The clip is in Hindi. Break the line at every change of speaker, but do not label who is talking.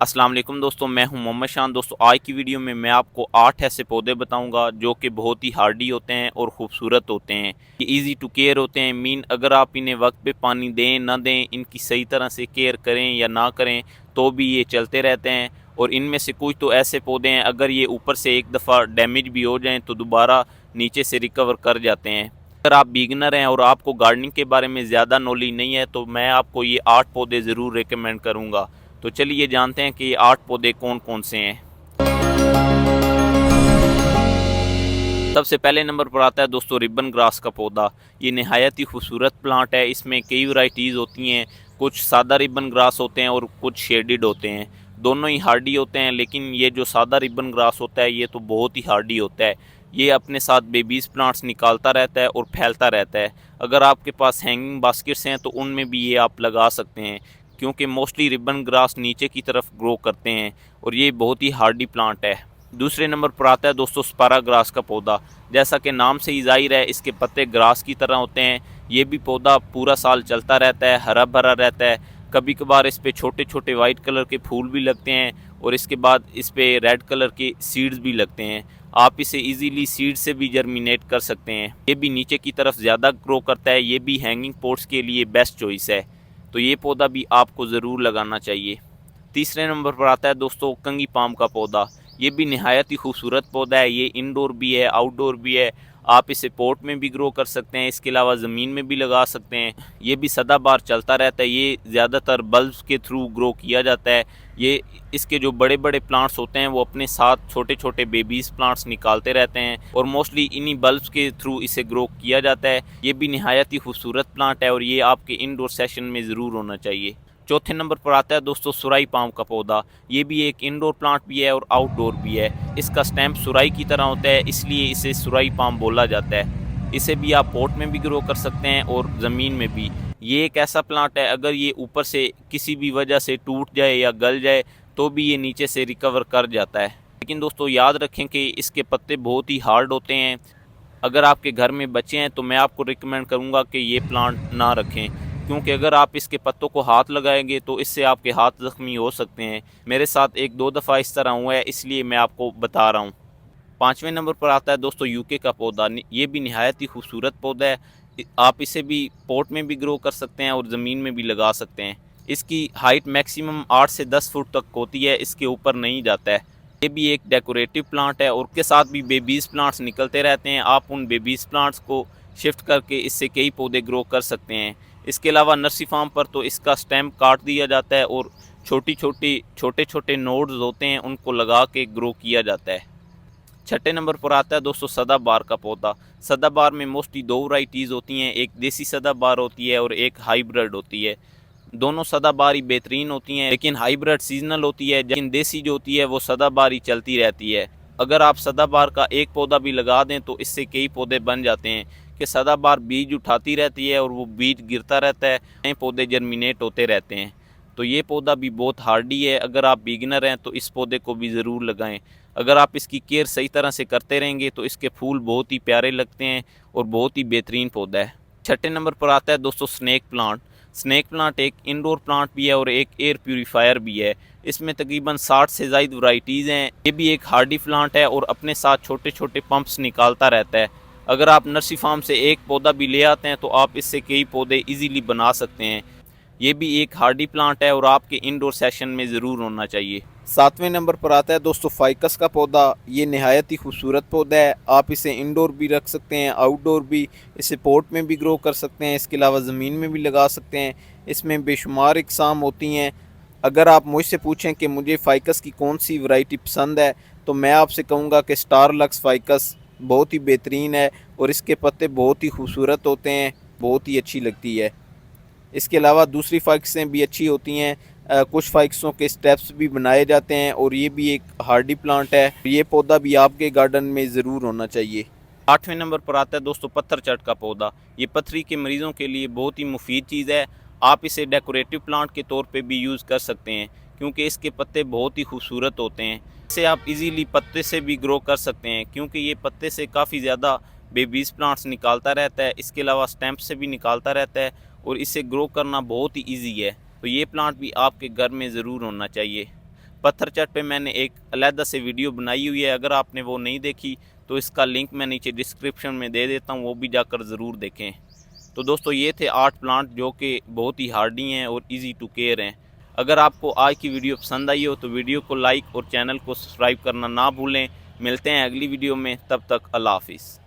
अस्सलाम वालेकुम दोस्तों, मैं हूं मोहम्मद शान। दोस्तों आज की वीडियो में मैं आपको 8 ऐसे पौधे बताऊंगा जो कि बहुत ही हार्डी होते हैं और ख़ूबसूरत होते हैं। ये इजी टू केयर होते हैं। अगर आप इन्हें वक्त पे पानी दें ना दें, इनकी सही तरह से केयर करें या ना करें तो भी ये चलते रहते हैं। और इनमें से कुछ तो ऐसे पौधे हैं, अगर ये ऊपर से एक दफ़ा डैमेज भी हो जाएँ तो दोबारा नीचे से रिकवर कर जाते हैं। अगर आप बिगनर हैं और आपको गार्डनिंग के बारे में ज़्यादा नॉलेज नहीं है तो मैं आपको ये 8 पौधे ज़रूर रिकमेंड करूँगा। तो चलिए जानते हैं कि ये 8 पौधे कौन कौन से हैं। सबसे पहले नंबर पर आता है दोस्तों रिबन ग्रास का पौधा। ये नहायत ही खूबसूरत प्लांट है। इसमें कई वैरायटीज़ होती हैं। कुछ सादा रिबन ग्रास होते हैं और कुछ शेडेड होते हैं। दोनों ही हार्डी होते हैं, लेकिन ये जो सादा रिबन ग्रास होता है ये तो बहुत ही हार्डी होता है। ये अपने साथ बेबीज़ प्लांट्स निकालता रहता है और फैलता रहता है। अगर आपके पास हैंगिंग बास्केट्स हैं तो उनमें भी ये आप लगा सकते हैं, क्योंकि मोस्टली रिबन ग्रास नीचे की तरफ ग्रो करते हैं और ये बहुत ही हार्डी प्लांट है। दूसरे नंबर पर आता है दोस्तों स्पारा ग्रास का पौधा। जैसा कि नाम से ही जाहिर है, इसके पत्ते ग्रास की तरह होते हैं। ये भी पौधा पूरा साल चलता रहता है, हरा भरा रहता है। कभी कभार इस पे छोटे छोटे वाइट कलर के फूल भी लगते हैं और इसके बाद इस पे रेड कलर के सीड्स भी लगते हैं। आप इसे इजीली सीड से भी जर्मिनेट कर सकते हैं। ये भी नीचे की तरफ ज़्यादा ग्रो करता है। ये भी हैंगिंग पोट्स के लिए बेस्ट चॉइस है, तो ये पौधा भी आपको ज़रूर लगाना चाहिए। तीसरे नंबर पर आता है दोस्तों कंगी पाम का पौधा। ये भी नहायत ही खूबसूरत पौधा है। ये इंडोर भी है, आउटडोर भी है। आप इसे पॉट में भी ग्रो कर सकते हैं, इसके अलावा ज़मीन में भी लगा सकते हैं। ये भी सदाबहार चलता रहता है। ये ज़्यादातर बल्ब्स के थ्रू ग्रो किया जाता है। ये इसके जो बड़े बड़े प्लांट्स होते हैं वो अपने साथ छोटे छोटे बेबीज़ प्लांट्स निकालते रहते हैं और मोस्टली इन्हीं बल्ब्स के थ्रू इसे ग्रो किया जाता है। ये भी नहायत ही खूबसूरत प्लांट है और ये आपके इंडोर सेशन में ज़रूर होना चाहिए। चौथे नंबर पर आता है दोस्तों सुराई पाम का पौधा। ये भी एक इंडोर प्लांट भी है और आउटडोर भी है। इसका स्टेम सुराई की तरह होता है, इसलिए इसे सुराई पाम बोला जाता है। इसे भी आप पॉट में भी ग्रो कर सकते हैं और ज़मीन में भी। ये एक ऐसा प्लांट है, अगर ये ऊपर से किसी भी वजह से टूट जाए या गल जाए तो भी ये नीचे से रिकवर कर जाता है। लेकिन दोस्तों याद रखें कि इसके पत्ते बहुत ही हार्ड होते हैं। अगर आपके घर में बच्चे हैं तो मैं आपको रिकमेंड करूँगा कि ये प्लांट ना रखें, क्योंकि अगर आप इसके पत्तों को हाथ लगाएंगे तो इससे आपके हाथ ज़ख्मी हो सकते हैं। मेरे साथ एक दो दफ़ा इस तरह हुआ है, इसलिए मैं आपको बता रहा हूँ। पाँचवें नंबर पर आता है दोस्तों यूके का पौधा। ये भी नहायत ही खूबसूरत पौधा है। आप इसे भी पॉट में भी ग्रो कर सकते हैं और ज़मीन में भी लगा सकते हैं। इसकी हाइट मैक्सिमम 8 से 10 फुट तक होती है, इसके ऊपर नहीं जाता है। ये भी एक डेकोरेटिव प्लांट है और उसके साथ भी बेबीज़ प्लांट्स निकलते रहते हैं। आप उन बेबीज़ प्लांट्स को शिफ्ट करके इससे कई पौधे ग्रो कर सकते हैं। इसके अलावा नर्सरी फार्म पर तो इसका स्टेम काट दिया जाता है और छोटे छोटे नोड्स होते हैं उनको लगा के ग्रो किया जाता है। छठे नंबर पर आता है दोस्तों सदाबहार का पौधा। सदाबहार में मोस्टली दो वैरायटीज़ होती हैं, एक देसी सदाबहार होती है और एक हाइब्रिड होती है। दोनों सदाबहार ही बेहतरीन होती हैं, लेकिन हाइब्रिड सीजनल होती है, लेकिन देसी जो होती है वो सदाबहार ही चलती रहती है। अगर आप सदाबहार का एक पौधा भी लगा दें तो इससे कई पौधे बन जाते हैं। कि सदाबहार बीज उठाती रहती है और वो बीज गिरता रहता है, नए पौधे जर्मिनेट होते रहते हैं। तो ये पौधा भी बहुत हार्डी है। अगर आप बिगिनर हैं तो इस पौधे को भी ज़रूर लगाएं। अगर आप इसकी केयर सही तरह से करते रहेंगे तो इसके फूल बहुत ही प्यारे लगते हैं और बहुत ही बेहतरीन पौधा है। छठे नंबर पर आता है दोस्तों स्नेक प्लांट। स्नेक प्लांट एक इंडोर प्लांट भी है और एक एयर प्यूरीफायर भी है। इसमें तकरीबन 60 से ज़ायद वैरायटीज़ हैं। ये भी एक हार्डी प्लांट है और अपने साथ छोटे छोटे पंप्स निकालता रहता है। अगर आप नर्सरी फार्म से एक पौधा भी ले आते हैं तो आप इससे कई पौधे इजीली बना सकते हैं। ये भी एक हार्डी प्लांट है और आपके इंडोर सेशन में ज़रूर होना चाहिए।
सातवें नंबर पर आता है दोस्तों फाइकस का पौधा। ये नहायत ही खूबसूरत पौधा है। आप इसे इंडोर भी रख सकते हैं, आउटडोर भी। इसे पॉट में भी ग्रो कर सकते हैं, इसके अलावा ज़मीन में भी लगा सकते हैं। इसमें बेशुमार इकसाम होती हैं। अगर आप मुझसे पूछें कि मुझे फाइकस की कौन सी वैरायटी पसंद है तो मैं आपसे कहूँगा कि स्टार लक्स फाइकस बहुत ही बेहतरीन है और इसके पत्ते बहुत ही खूबसूरत होते हैं, बहुत ही अच्छी लगती है। इसके अलावा दूसरी फाइकसें भी अच्छी होती हैं। कुछ फाइकसों के स्टेप्स भी बनाए जाते हैं और ये भी एक हार्डी प्लांट है। ये पौधा भी आपके गार्डन में ज़रूर होना चाहिए।
आठवें नंबर पर आता है दोस्तों पत्थर चट का पौधा। ये पथरी के मरीज़ों के लिए बहुत ही मुफीद चीज़ है। आप इसे डेकोरेटिव प्लांट के तौर पे भी यूज़ कर सकते हैं, क्योंकि इसके पत्ते बहुत ही खूबसूरत होते हैं। इसे आप इजीली पत्ते से भी ग्रो कर सकते हैं, क्योंकि ये पत्ते से काफ़ी ज़्यादा बेबीज़ प्लांट्स निकालता रहता है। इसके अलावा स्टेम्प से भी निकालता रहता है और इसे ग्रो करना बहुत ही ईजी है। तो ये प्लांट भी आपके घर में ज़रूर होना चाहिए। पत्थर चट पे मैंने एक अलहदा से वीडियो बनाई हुई है, अगर आपने वो नहीं देखी तो इसका लिंक मैं नीचे डिस्क्रिप्शन में दे देता हूँ, वो भी जाकर ज़रूर देखें। तो दोस्तों ये थे 8 प्लांट जो कि बहुत ही हार्डी हैं और इजी टू केयर हैं। अगर आपको आज की वीडियो पसंद आई हो तो वीडियो को लाइक और चैनल को सब्सक्राइब करना ना भूलें। मिलते हैं अगली वीडियो में, तब तक अल्लाह हाफिज़।